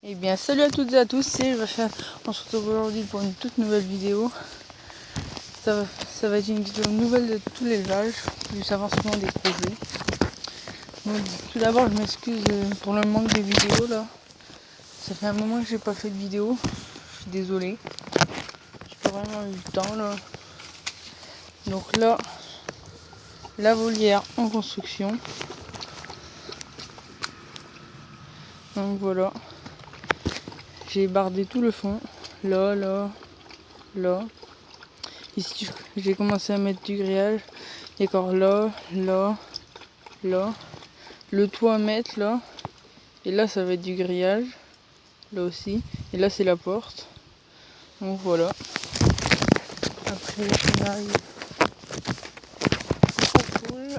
Eh bien salut à toutes et à tous, on se retrouve aujourd'hui pour une toute nouvelle vidéo. Ça va être une vidéo nouvelle de tout l'élevage, plus avancement des projets. Donc, tout d'abord je m'excuse pour le manque de vidéos là. Ça fait un moment que j'ai pas fait de vidéo, je suis désolé. J'ai pas vraiment eu le temps là. Donc là, la volière en construction. Donc voilà. J'ai bardé tout le fond. Là. Ici j'ai commencé à mettre du grillage. Et encore là. Le toit à mettre là. Et là ça va être du grillage. Là aussi. Et là c'est la porte. Donc voilà. Après on arrive aux poules.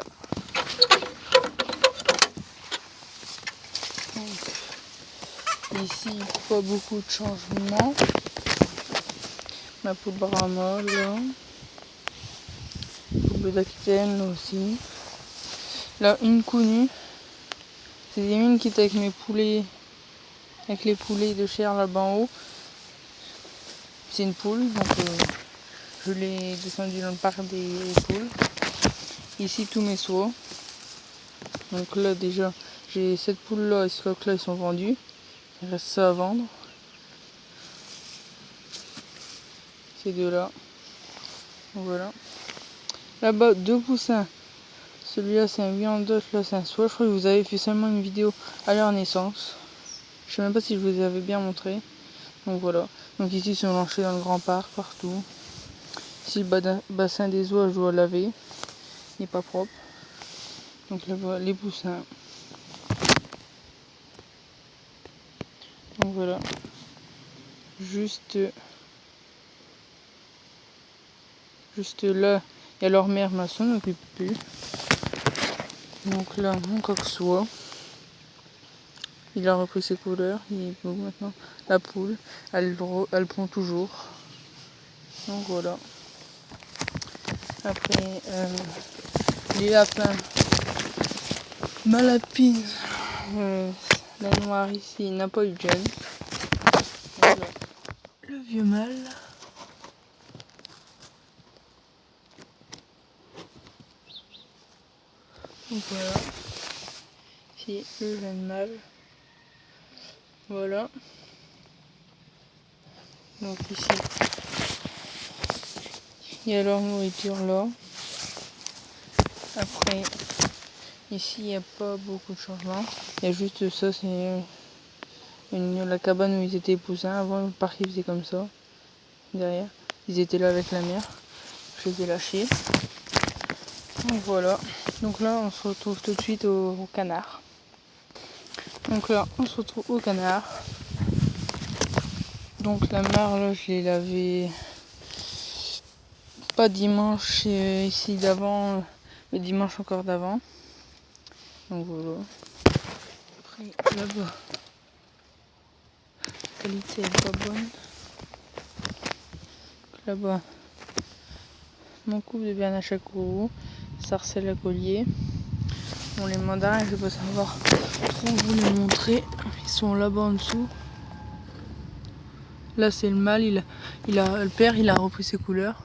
Donc, ici pas beaucoup de changements. Ma poule Brahma là. Poule d'Aquitaine là aussi. Là une connue. C'est des mines qui étaient avec mes poulets. Avec les poulets de chair là-bas en haut. C'est une poule, donc je l'ai descendu dans le parc des poules. Ici tous mes soies. Donc là déjà j'ai cette poule là et ce coq là, ils sont vendus. Il reste ça à vendre. Ces deux là. Voilà. Là-bas deux poussins. Celui-là c'est un Wyandotte, là c'est un soie. Je crois que vous avez fait seulement une vidéo à leur naissance. Je sais même pas si je vous avais bien montré. Donc voilà. Donc ici ils sont lancés dans le grand parc partout. Ici le bassin des oies je dois laver. Il n'est pas propre. Donc là-bas les poussins. Donc voilà. Juste là, il y a leur mère, ma soeur n'occupe plus. Donc là, mon coq soie. Il a repris ses couleurs. Il est beau maintenant. La poule, elle pond toujours. Donc voilà. Après, les lapins. Ma lapine. La noire ici, il n'a pas eu de jeune. Voilà. Le vieux mâle. Donc voilà. C'est le jeune mâle. Voilà. Donc ici, il y a leur nourriture là. Après, ici, il n'y a pas beaucoup de changements. Il y a juste ça, c'est la cabane où ils étaient poussins. Avant, le parc, il faisait comme ça. Derrière, ils étaient là avec la mère. Je les ai lâchés. Donc voilà. Donc là, on se retrouve tout de suite au canard. Donc là, on se retrouve au canard. Donc la mare, là, je l'ai lavée pas dimanche ici d'avant, mais dimanche encore d'avant. Donc voilà. Après, là-bas, la qualité est pas bonne. Là-bas, mon couple de Bernache à Kourou, Sarcelle à Collier. Bon, les mandarins, je vais pas savoir trop vous les montrer. Ils sont là-bas en dessous. Là, c'est le mâle. Le père, il a repris ses couleurs.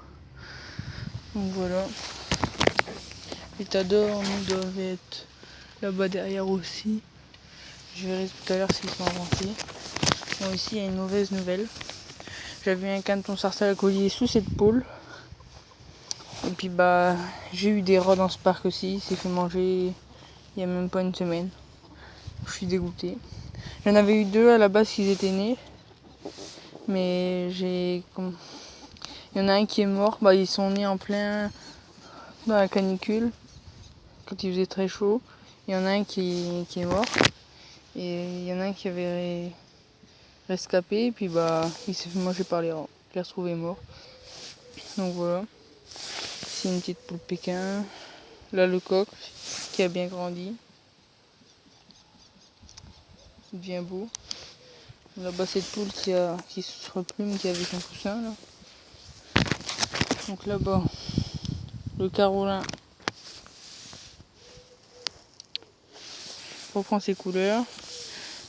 Donc voilà. Les Tadors, nous doivent être là-bas derrière aussi. Je verrai tout à l'heure s'ils sont avancés. Bon, ici, il y a une mauvaise nouvelle. J'avais un canton Sarcelle à Collier sous cette pôle. Et puis bah j'ai eu des rats dans ce parc aussi, il s'est fait manger il n'y a même pas une semaine. Je suis dégoûté. J'en avais eu deux à la base qui étaient nés. Mais il y en a un qui est mort, bah ils sont nés en plein dans la canicule, quand il faisait très chaud. Il y en a un qui est mort. Et il y en a un qui avait rescapé, et puis bah il s'est fait manger par les rats. Je l'ai retrouvé mort. Donc voilà. C'est une petite poule Pékin. Là le coq qui a bien grandi. Il devient beau. Là-bas cette poule qui se replume, qui avait son coussin là. Donc là-bas, le Carolin reprend ses couleurs.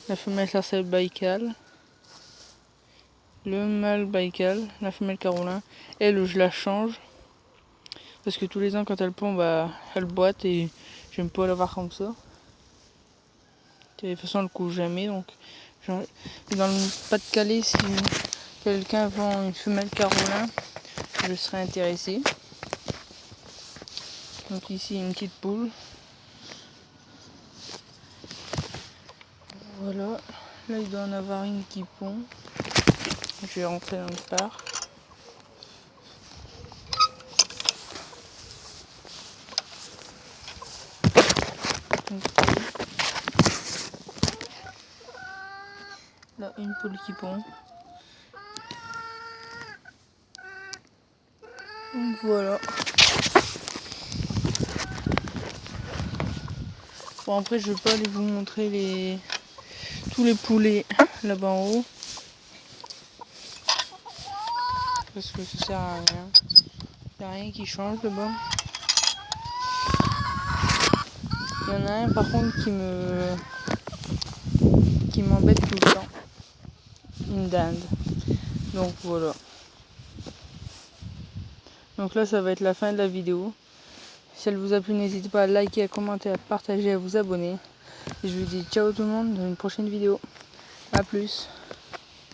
La femelle ça c'est Baïkal. Le mâle Baïkal, la femelle Carolin. Elle, je la change. Parce que tous les ans quand elle pond, bah, elle boite et j'aime pas la voir comme ça. De toute façon elle couche jamais. Donc dans le Pas-de-Calais, si quelqu'un vend une femelle Carolin, je serais intéressé. Donc ici une petite poule. Voilà, là il doit en avoir une qui pond. Je vais rentrer dans le parc. Là une poule qui pond. Donc voilà. Bon après je vais pas aller vous montrer tous les poulets là-bas en haut. Parce que ça sert à rien. Il n'y a rien qui change là-bas. Il y en a un par contre qui m'embête tout le temps. Une dinde. Donc voilà. Donc là ça va être la fin de la vidéo. Si elle vous a plu, n'hésitez pas à liker, à commenter, à partager, à vous abonner. Et je vous dis ciao tout le monde dans une prochaine vidéo. A plus.